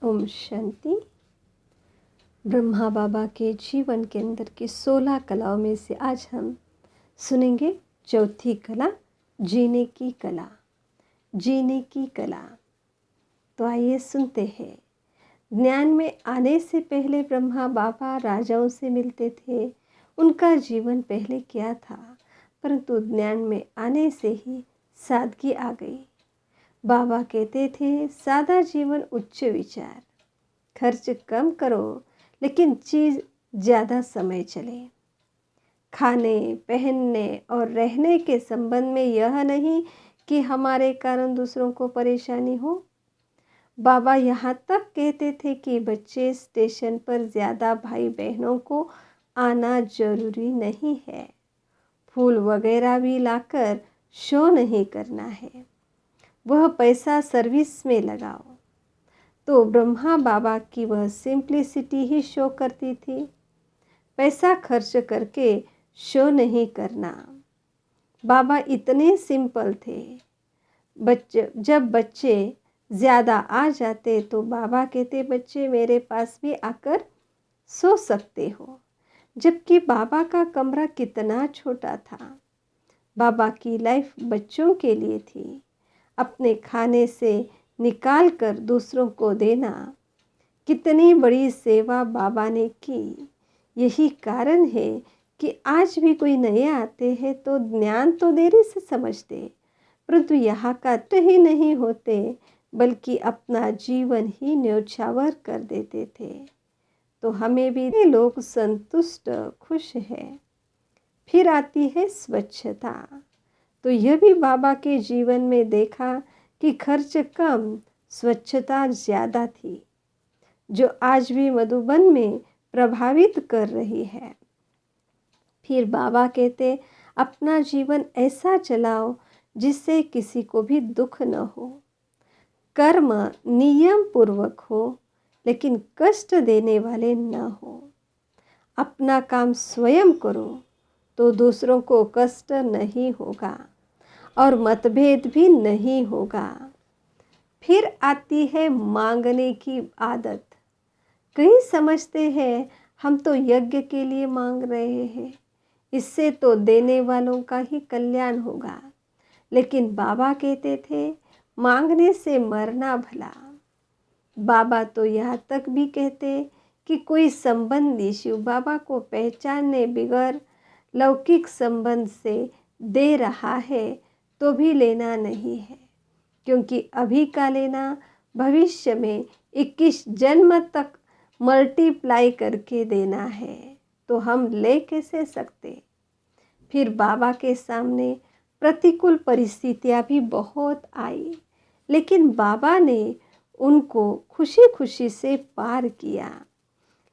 ओम शांति। ब्रह्मा बाबा के जीवन के अंदर की 16 कलाओं में से आज हम सुनेंगे चौथी कला, जीने की कला। जीने की कला। तो आइए सुनते हैं। ज्ञान में आने से पहले ब्रह्मा बाबा राजाओं से मिलते थे। उनका जीवन पहले क्या था, परंतु ज्ञान में आने से ही सादगी आ गई। बाबा कहते थे, सादा जीवन उच्च विचार। खर्च कम करो लेकिन चीज़ ज़्यादा समय चले। खाने, पहनने और रहने के संबंध में यह नहीं कि हमारे कारण दूसरों को परेशानी हो। बाबा यहाँ तक कहते थे कि बच्चे स्टेशन पर ज़्यादा भाई बहनों को आना जरूरी नहीं है। फूल वगैरह भी लाकर शो नहीं करना है, वह पैसा सर्विस में लगाओ। तो ब्रह्मा बाबा की वह सिंप्लिसिटी ही शो करती थी। पैसा खर्च करके शो नहीं करना। बाबा इतने सिंपल थे। जब बच्चे ज़्यादा आ जाते तो बाबा कहते, बच्चे मेरे पास भी आकर सो सकते हो। जबकि बाबा का कमरा कितना छोटा था। बाबा की लाइफ बच्चों के लिए थी। अपने खाने से निकाल कर दूसरों को देना, कितनी बड़ी सेवा बाबा ने की। यही कारण है कि आज भी कोई नए आते हैं तो ज्ञान तो देरी से समझते, परंतु यहाँ का तो ही नहीं होते, बल्कि अपना जीवन ही न्योछावर कर देते थे। तो हमें भी लोग संतुष्ट, खुश है। फिर आती है स्वच्छता। तो यह भी बाबा के जीवन में देखा कि खर्च कम, स्वच्छता ज़्यादा थी, जो आज भी मधुबन में प्रभावित कर रही है। फिर बाबा कहते, अपना जीवन ऐसा चलाओ जिससे किसी को भी दुख न हो। कर्म नियम पूर्वक हो, लेकिन कष्ट देने वाले न हो। अपना काम स्वयं करो तो दूसरों को कष्ट नहीं होगा और मतभेद भी नहीं होगा। फिर आती है मांगने की आदत। कई समझते हैं हम तो यज्ञ के लिए मांग रहे हैं, इससे तो देने वालों का ही कल्याण होगा। लेकिन बाबा कहते थे, मांगने से मरना भला। बाबा तो यहाँ तक भी कहते कि कोई संबंधी शिव बाबा को पहचानने बगैर लौकिक संबंध से दे रहा है तो भी लेना नहीं है, क्योंकि अभी का लेना भविष्य में 21 जन्म तक मल्टीप्लाई करके देना है। तो हम ले कैसे सकते। फिर बाबा के सामने प्रतिकूल परिस्थितियां भी बहुत आई, लेकिन बाबा ने उनको खुशी खुशी से पार किया,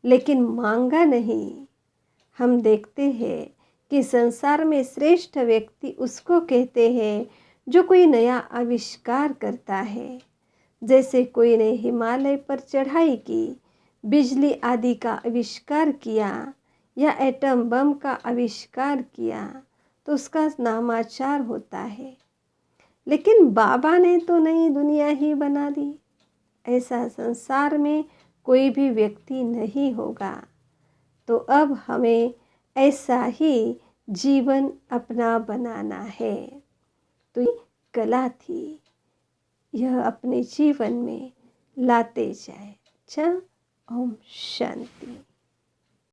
लेकिन मांगा नहीं। हम देखते हैं कि संसार में श्रेष्ठ व्यक्ति उसको कहते हैं जो कोई नया आविष्कार करता है। जैसे कोई ने हिमालय पर चढ़ाई की, बिजली आदि का आविष्कार किया या एटम बम का आविष्कार किया, तो उसका नामाचार होता है। लेकिन बाबा ने तो नई दुनिया ही बना दी। ऐसा संसार में कोई भी व्यक्ति नहीं होगा। तो अब हमें ऐसा ही जीवन अपना बनाना है। तो ये कला थी, यह अपने जीवन में लाते जाए। अच्छा, ओम शांति।